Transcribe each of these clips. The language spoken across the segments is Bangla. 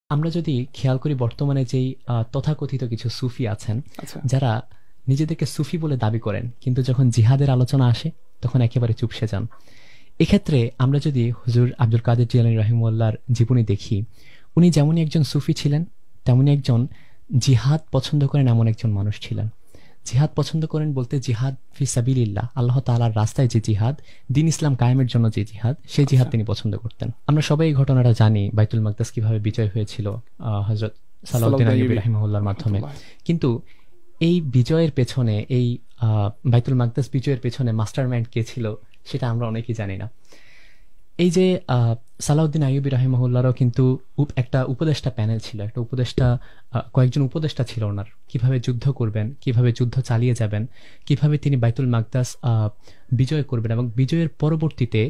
আমরা যদি খেয়াল করি বর্তমানে যেই তথাকথিত কিছু সুফি আছেন, আচ্ছা। যারা নিজেদেরকে সুফি বলে দাবি করেন, কিন্তু যখন জিহাদের আলোচনা আসে তখন একেবারে চুপসে যান। এক্ষেত্রে আমরা যদি হুজুর আব্দুল কাদের জিলানী রাহিমাহুল্লাহর জীবনী দেখি, উনি যেমনই একজন সুফি ছিলেন, তেমনি একজন জিহাদ পছন্দ করেন এমন একজন মানুষ ছিলেন। জিহাদ পছন্দ করেন বলতে জিহাদ ফি সাবিলিল্লাহ, আল্লাহ তাআলার রাস্তায় যে জিহাদ, দিন ইসলাম কায়েমের জন্য যে জিহাদ, সেই জিহাদ তিনি পছন্দ করতেন। আমরা সবাই এই ঘটনাটা জানি, বাইতুল মাকদাস কিভাবে বিজয় হয়েছিল হযরত সালাউদ্দিন আইয়ুবী রাহিমাহুল্লাহর মাধ্যমে। কিন্তু এই বিজয়ের পেছনে, এই বাইতুল মাকদাস বিজয়ের পেছনে মাস্টারমাইন্ড কে ছিল সেটা আমরা অনেকেই জানি না। এই যে সালাউদ্দিন আইয়ুবী রাহিমাহুল্লাহরও কিন্তু একটা উপদেষ্টা প্যানেল ছিল, একটা উপদেষ্টা, কয়েকজন উপদেষ্টা ছিল ওনার, কিভাবে যুদ্ধ করবেন, কিভাবে যুদ্ধ চালিয়ে যাবেন, কিভাবে তিনি বাইতুল মাকদাস বিজয় করবেন এবং বিজয়ের পরবর্তীতে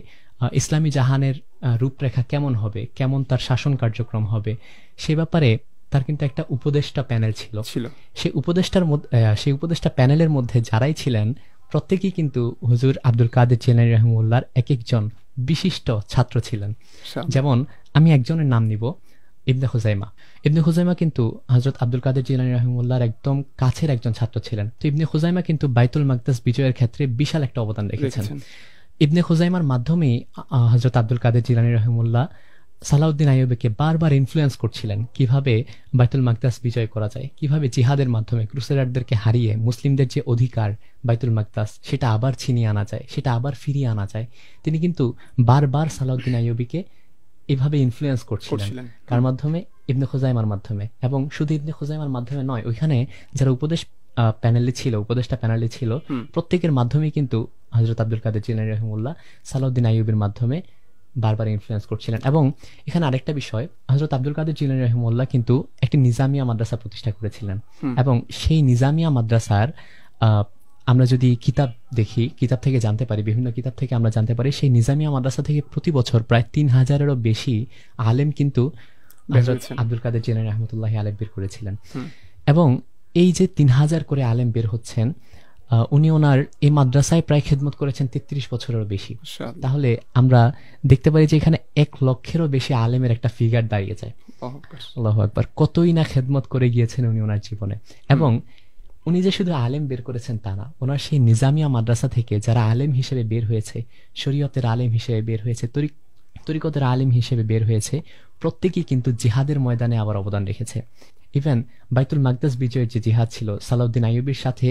ইসলামী জাহানের রূপরেখা কেমন হবে, কেমন তার শাসন কার্যক্রম হবে, সে ব্যাপারে তার কিন্তু একটা উপদেষ্টা প্যানেল ছিল। সেই উপদেষ্টা প্যানেলের মধ্যে যারাই ছিলেন প্রত্যেকেই কিন্তু হুজুর আব্দুল কাদের জিলানী রাহিমাহুল্লাহর এক একজন বিশিষ্ট ছাত্র ছিলেন। যেমন আমি একজনের নাম নিব, ইবনে খুজাইমা। ইবনে খুজাইমা কিন্তু হযরত আব্দুল কাদের জিলানী রাহিমাহুল্লাহর একদম কাছের একজন ছাত্র ছিলেন। তো ইবনে খুজাইমা কিন্তু বাইতুল মাকদাস বিজয়ের ক্ষেত্রে বিশাল একটা অবদান রেখেছেন। ইবনে খুজাইমার মাধ্যমেই হযরত আব্দুল কাদের জিলানী রাহিমাহুল্লাহ সালাউদ্দিন আইয়ুবীকে বারবার ইনফ্লুয়েন্স করছিলেন কিভাবে বাইতুল মাকদাস বিজয় করা যায়, কিভাবে জিহাদের মাধ্যমে ক্রুসেডারদেরকে হারিয়ে মুসলিমদের যে অধিকার বাইতুল মাকদাস সেটা আবার ছিনিয়ে আনা যায়, সেটা আবার ফিরিয়ে আনা যায়। তিনি কিন্তু বারবার সালাউদ্দিন আইয়ুবীকে এভাবে ইনফ্লুয়েন্স করছিলেন। কার মাধ্যমে? ইবনে খুজাইমার মাধ্যমে। এবং শুধু ইবনে খুজাইমার মাধ্যমে নয়, ওইখানে যারা উপদেষ্টা প্যানেলে ছিল প্রত্যেকের মাধ্যমেই কিন্তু হযরত আব্দুল কাদের জিলানী রাহিমাহুল্লাহ সালাউদ্দিন আইয়ুবীর মাধ্যমে বারবার ইনফ্লুয়েন্স করছিলেন। এবং এখানে আরেকটা বিষয়, হযরত আব্দুল কাদের জিলানী রাহিমাহুল্লাহ কিন্তু একটি নিজামিয়া মাদ্রাসা প্রতিষ্ঠা করেছিলেন। এবং সেই নিজামিয়া মাদ্রাসার আমরা যদি কিতাব দেখি, কিতাব থেকে জানতে পারি, বিভিন্ন কিতাব থেকে আমরা জানতে পারি, সেই নিজামিয়া মাদ্রাসা থেকে প্রতি বছর প্রায় ৩,০০০-এরও বেশি আলেম কিন্তু হযরত আব্দুল কাদের জিলানী রাহমাতুল্লাহি আলাইহি বের করেছিলেন। এবং এই যে ৩,০০০ করে আলেম বের হচ্ছেন, উনি ওনার এই মাদ্রাসায় প্রায় খেদমত করেছেন ৩৩ বছরেরও বেশি। তাহলে আমরা দেখতে পারি যে এখানে ১ লক্ষেরও বেশি আলেমের একটা ফিগার দাঁড়িয়ে যায়। আল্লাহু আকবার, কতই না খেদমত করে গিয়েছেন উনি ওনার জীবনে। এবং উনি যে শুধু আলেম বের করেছেন তা না, ওনার সেই নিজামিয়া মাদ্রাসা থেকে যারা আলেম হিসেবে বের হয়েছে, শরীয়তের আলেম হিসেবে বের হয়েছে, তরিকতের আলেম হিসেবে বের হয়েছে, প্রত্যেকেই কিন্তু জিহাদের ময়দানে আবার অবদান রেখেছে। ইভেন বাইতুল মাকদাস বিজয়ের যে জিহাদ ছিল, সালাউদ্দিন আইয়ুবীর সাথে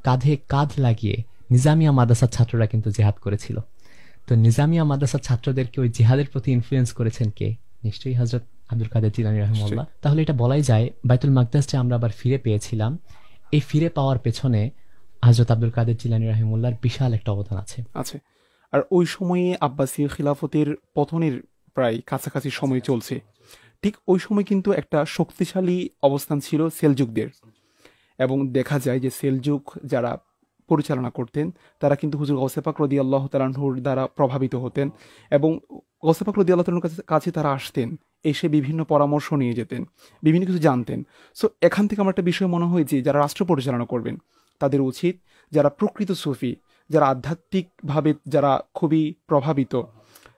কাঁধে কাঁধ লাগিয়ে নিজামিয়া মাদ্রাসার ছাত্ররা কিন্তু জিহাদ করেছিল। তো নিজামিয়া মাদ্রাসার ছাত্রদেরকে ওই জিহাদের প্রতি ইনফ্লুয়েন্স করেছেন কে? নিশ্চয়ই হযরত আব্দুল কাদের জিলানী রাহিমাহুল্লাহ। তাহলে এটা বলাই যায় বাইতুল মাকদাস যে আমরা আবার ফিরে পেয়েছিলাম, এই ফিরে পাওয়ার পেছনে হযরত আব্দুল কাদের জিলানী রাহিমাহুল্লাহর বিশাল একটা অবদান আছে। আর ওই সময়ে আব্বাসীয় খিলাফতের পতনের প্রায় কাছাকাছি সময় চলছে, ঠিক ওই সময় কিন্তু একটা শক্তিশালী অবস্থান ছিল সেলজুকদের। এবং দেখা যায় যে সেলজুক যারা পরিচালনা করতেন তারা কিন্তু হুজুর গৌসে পাক রাদিয়াল্লাহু তাআলা আনহুর দ্বারা প্রভাবিত হতেন এবং গৌসে পাক রাদিয়াল্লাহু তাআলার কাছে তারা আসতেন, এসে বিভিন্ন পরামর্শ নিয়ে যেতেন, বিভিন্ন কিছু জানতেন। সো এখান থেকে আমার একটা বিষয় মনে হয় যে যারা রাষ্ট্র পরিচালনা করবেন তাদের উচিত, যারা প্রকৃত সুফি, যারা আধ্যাত্মিকভাবে যারা খুবই প্রভাবিত,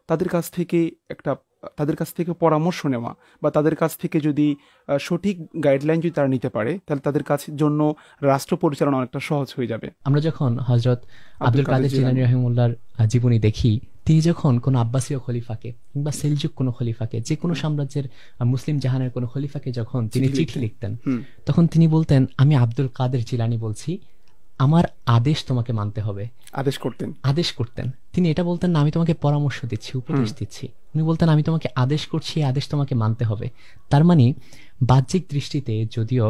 তাদের কাছ থেকে পরামর্শ নেওয়া, বা তাদের কাছ থেকে যদি সঠিক গাইডলাইন যদি তারা নিতে পারে, তাহলে তাদের কাছে জন্য রাষ্ট্র পরিচালনা অনেকটা সহজ হয়ে যাবে। আমরা যখন হযরত আব্দুল কাদের জিলানী রাহিমাহুল্লাহর জীবনী দেখি, তিনি যখন কোনো আব্বাসীয় খলিফাকে কিংবা সেলজুক কোনো খলিফাকে, যে কোনো সাম্রাজ্যের মুসলিম জাহানের কোনো খলিফাকে যখন তিনি চিঠি লিখতেন, তখন তিনি বলতেন, আমি আব্দুল কাদের জিলানী বলছি, আমার আদেশ তোমাকে মানতে হবে। আদেশ করতেন। তিনি এটা বলতেন না আমি তোমাকে পরামর্শ দিচ্ছি, উপদেশ দিচ্ছি। উনি বলতেন আমি তোমাকে আদেশ করছি, এই আদেশ তোমাকে মানতে হবে। তার মানে বাহ্যিক দৃষ্টিতে যদিও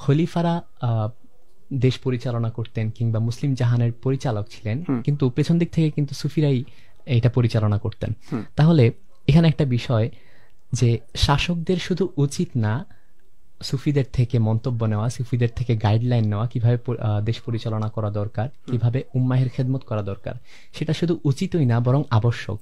খলিফারা দেশ পরিচালনা করতেন কিংবা মুসলিম জাহানের পরিচালক ছিলেন, কিন্তু পেছন দিক থেকে কিন্তু সুফিরাই এটা পরিচালনা করতেন। তাহলে এখানে একটা বিষয় যে শাসকদের শুধু উচিত না সুফিদের থেকে মন্তব্য নেওয়া, সুফিদের থেকে গাইডলাইন নেওয়া, কিভাবে দেশ পরিচালনা করা দরকার, কিভাবে উম্মাহের খেদমত করা দরকার, সেটা শুধু উচিতই না বরং আবশ্যক।